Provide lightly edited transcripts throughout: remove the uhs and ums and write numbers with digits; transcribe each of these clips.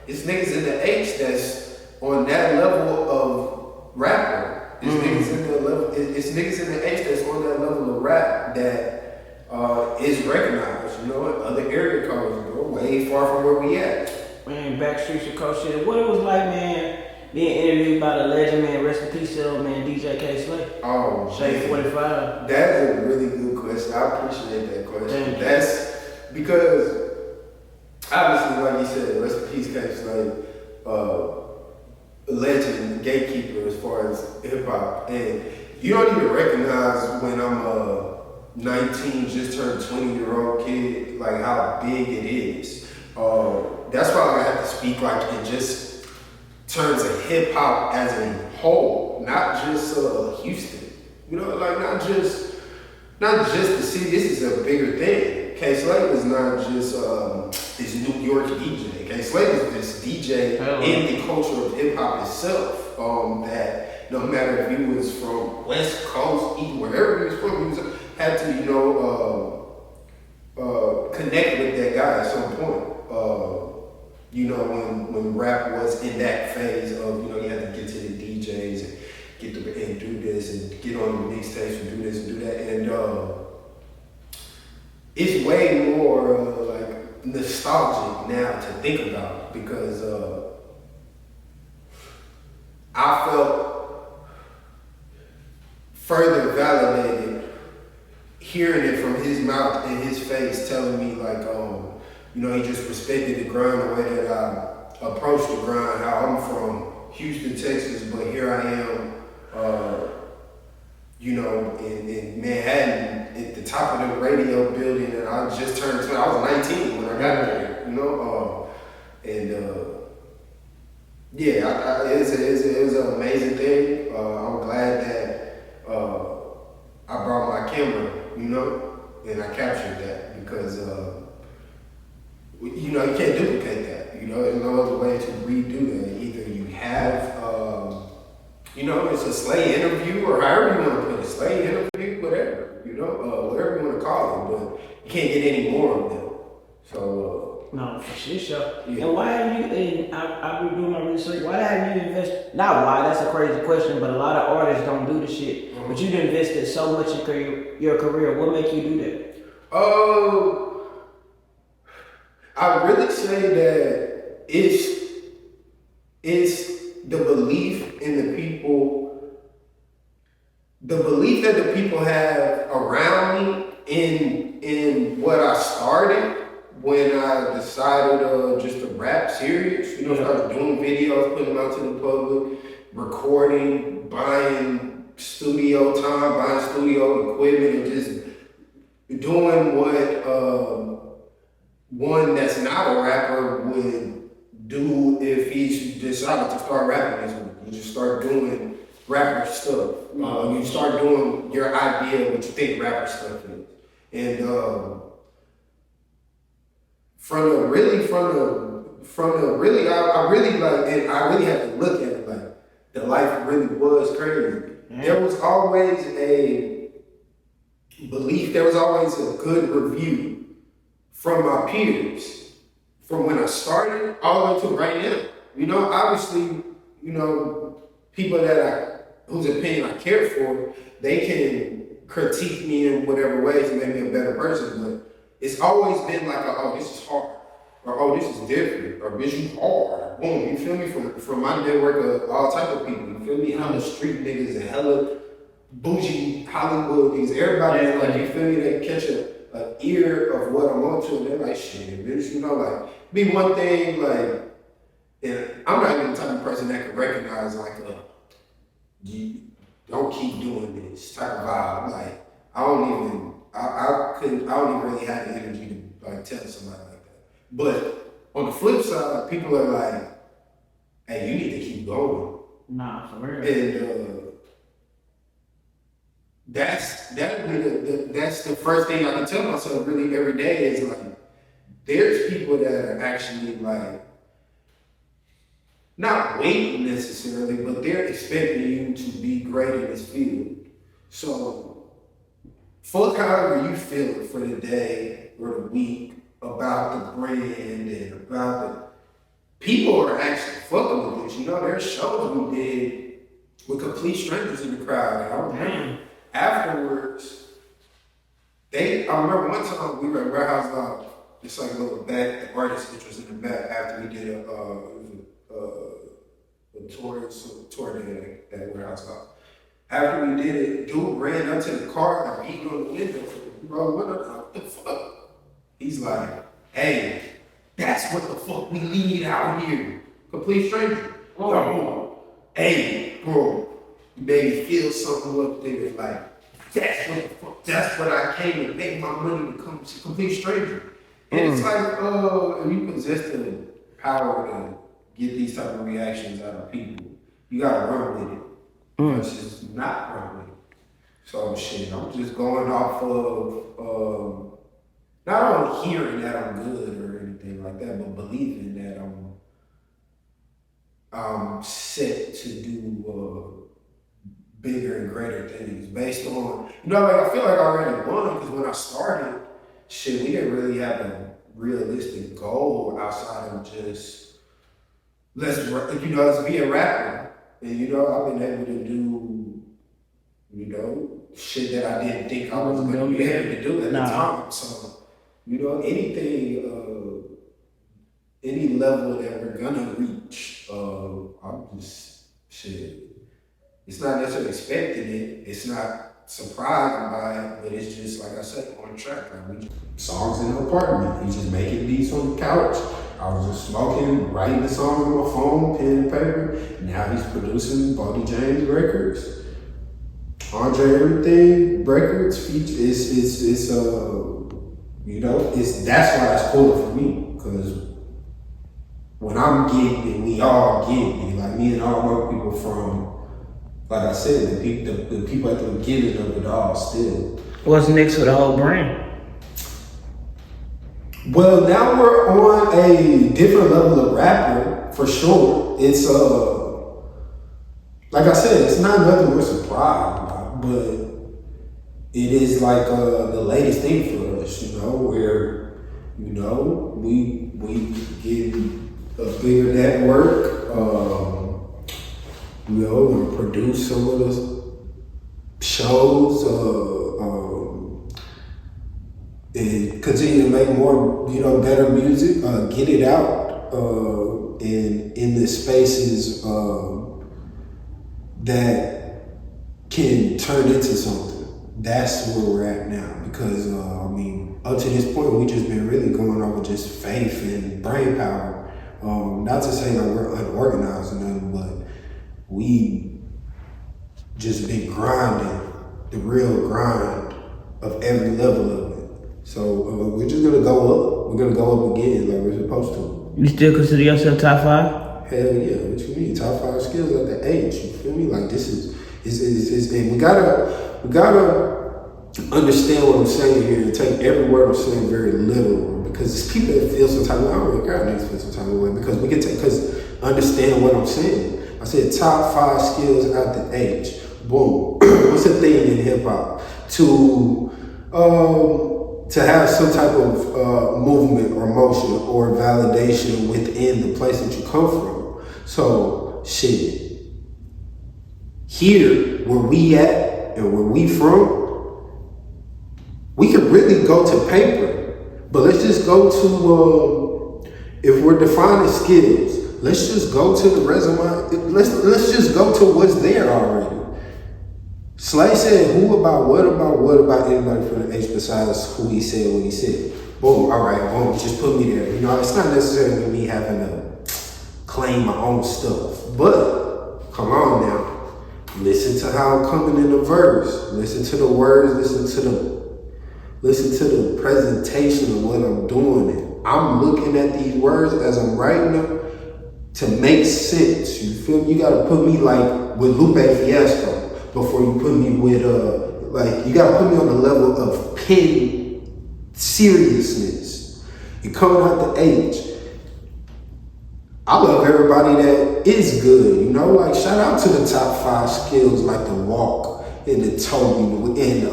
it's niggas in the H that's on that level of rapper. It's niggas in the level. It's niggas in the H that's on that level of rap that is recognized. You know, in other area codes, bro, way far from where we at. Man, Backstreet Chicago shit. What it was like, man, being interviewed by the legend, man, rest in peace to man, DJ K Slay. Oh, Shade 45. That's a really good question. I appreciate that question. Thank you. That's because obviously, like you said, rest in peace, K Slay, legend, gatekeeper as far as hip hop, and you don't even recognize when I'm a 19, just turned 20-year-old kid, like how big it is. That's why I have to speak like in just terms of hip hop as a whole, not just Houston. You know, like not just the city. This is a bigger thing. K Slay was not just this New York DJ. K Slay was this DJ in the culture of hip hop itself. That no matter if he was from West Coast, East, wherever he was from, he had to connect with that guy at some point. You know, when rap was in that phase of, you know, you had to get to the DJs and and do this and get on the mixtapes and do this and do that, and it's way more like nostalgic now to think about because I felt further validated hearing it from his mouth and his face telling me like, you know, he just respected the grind the way that I approached the grind, how I'm from Houston, Texas, but here I am, you know, in Manhattan at the top of the radio building, and I just turned 20. I was 19 when I got there, you know, yeah, it was an amazing thing. I'm glad that I brought my camera, you know, and I captured that because, you know, you can't duplicate that. You know, there's no other way to redo that. Either you have, you know, it's a Slay interview or however you want to put it, Slay interview, whatever, you know, whatever you want to call it, but you can't get any more of them. So, no, for sure. Yeah. And why have you, and I've been doing my research, why have you invested, not why, that's a crazy question, but a lot of artists don't do the shit, but you've invested so much in your career. What make you do that? I really say that it's the belief in the people, the belief that the people have around me in what I started when I decided just to rap serious. You know, started doing videos, putting them out to the public, recording, buying studio time, buying studio equipment, and just doing what one that's not a rapper would do if he decided to start rapping this week. You just start doing rapper stuff. You start doing your idea of what you think rapper stuff is. And I really like, and I really had to look at it like the life really was crazy. There was always a belief, there was always a good review from my peers, from when I started all the way to right now. You know, obviously, you know, people whose opinion I care for, they can critique me in whatever ways to make me a better person, but it's always been like, oh, this is hard, or oh, this is different, or bitch, you hard, boom, you feel me? From my network of all type of people, you feel me? Hella street niggas and hella bougie Hollywood niggas, everybody like, you feel me? They catch an ear of what I'm on to, and they're like, shit, bitch, you know, like, be one thing, like, and I'm not even the type of person that can recognize, like, you don't keep doing this type of vibe. Like, I don't even really have the energy to, like, tell somebody like that. But on the flip side, people are like, hey, you need to keep going. Nah, for real. And, that's the first thing I can tell myself really every day is like, there's people that are actually like, not waiting necessarily, but they're expecting you to be great in this field. So, fuck however you feel for the day or the week about the brand and about the people are actually fucking with this. You know, there's shows we did with complete strangers in the crowd. And I remember afterwards, I remember one time we were at Warehouse Live. It's like a little back, the artist which was in the back after we did a tour day at Warehouse Live. After we did it, dude ran up to the car, like beating on the window. Bro, what the fuck? He's like, hey, that's what the fuck we need out here. Complete stranger. Oh. Hey, bro, you made me feel something up there. Like, that's what the fuck, that's what I came to make my money to come to complete stranger. And it's like, if you possess the power to get these type of reactions out of people, you gotta run with it. Versus not run with it. So shit, I'm just going off of not only hearing that I'm good or anything like that, but believing that I'm set to do bigger and greater things based on, like I feel like I already won because when I started, shit, we didn't really have a realistic goal outside of just let's be a rapper. And I've been able to do, shit that I didn't think I was going to be able to do at the time. So, anything, any level that we're gonna reach, I'm just shit. It's not necessarily expecting it. It's not surprised by it, but it's just like I said, on track. Like we songs in the apartment. He's just making beats on the couch. I was just smoking, writing the song on my phone, pen and paper. Now he's producing Bodie James records. Andre Evrything records feature that's why it's cooler for me. Cause when I'm getting it, we all get it. Like me and all my people from, like I said, the people at the beginning of it all still. What's next for the whole brand? Well, now we're on a different level of rapping, for sure. It's like I said, it's not nothing we're surprised about, but it is like the latest thing for us, where we get a bigger network, and produce some of the shows, and continue to make more, better music, get it out, in the spaces that can turn into something. That's where we're at now, because up to this point, we just been really going on with just faith and brain power. Not to say that we're unorganized or nothing, but we just been grinding, the real grind of every level of it. So we're just gonna go up. We're gonna go up again like we're supposed to. You still consider yourself top 5? Hell yeah, what you mean? Top 5 skills at the age, you feel me? Like this is and we gotta understand what I'm saying here and take every word I'm saying very literal, because it's people that feel some type of way. I don't really care niggas feel some type of way, because understand what I'm saying. I said top 5 skills at the age. Boom. What's the thing in hip hop? To have some type of movement or motion or validation within the place that you come from. So shit. Here, where we at and where we from, we can really go to paper. But let's just go to if we're defining skills, let's just go to the resume. Let's just go to what's there already. Slay said, what about anybody from the H besides who he said what he said? Boom, all right, boom, just put me there. It's not necessarily me having to claim my own stuff, but come on now. Listen to how I'm coming in the verse. Listen to the words, listen to the presentation of what I'm doing. And I'm looking at these words as I'm writing them to make sense. You feel me? You gotta put me like with Lupe Fiasco. Before you put me with you gotta put me on the level of pen seriousness. You're coming out the age. I love everybody that is good, shout out to the top 5 skills, like the walk and the tone and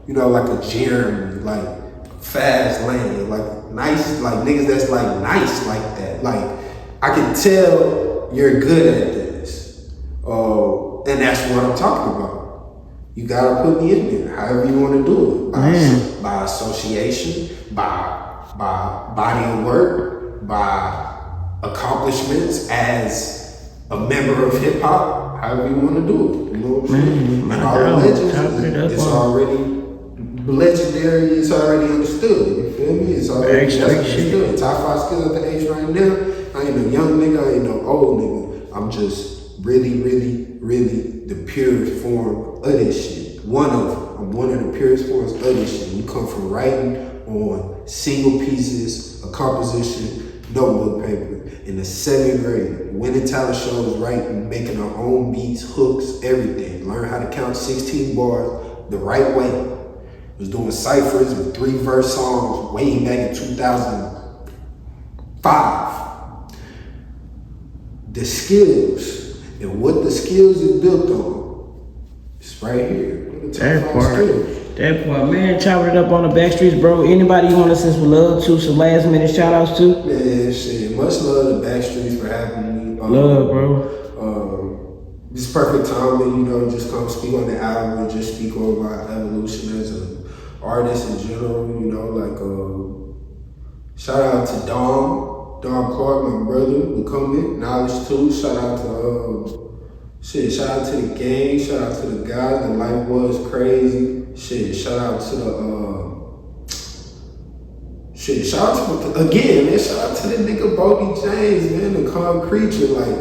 like a Jeremy, like fast lane, like nice, like niggas that's like nice like that, like I can tell you're good at this. And that's what I'm talking about. You gotta put me in there, however you want to do it. By association, by body of work, by accomplishments as a member of hip hop, however you want to do it. You know what I'm saying? And all the legends, it's already legendary, it's already understood. You feel me? It's already understood. Top 5 skills at the age right now. I ain't no young nigga, I ain't no old nigga. I'm just really, really, really the purest form of this shit. One of them. I'm one of the purest forms of this shit. We come from writing on single pieces of composition, notebook paper. In the 7th grade, winning talent shows, writing, making our own beats, hooks, everything. Learn how to count 16 bars the right way. Was doing ciphers with 3-verse songs way back in 2005. The skills and what the skills is built on, it's right here. That part, man, chop it up on the back streets, bro. Anybody you want to send some love to, some last minute shout outs to? Man, shit. Much love to Backstreets for having me. Love, bro. This perfect timing, you know, just come speak on the album and just speak on my evolution as an artist in general, you know, like, shout out to Dom Clark, my brother, who come in, Knowledge too. Shout out to, shout out to the gang, shout out to the guys, the life was crazy. Shout out to the, shout out to, again, man, shout out to the nigga Bodie James, man, the concrete, like,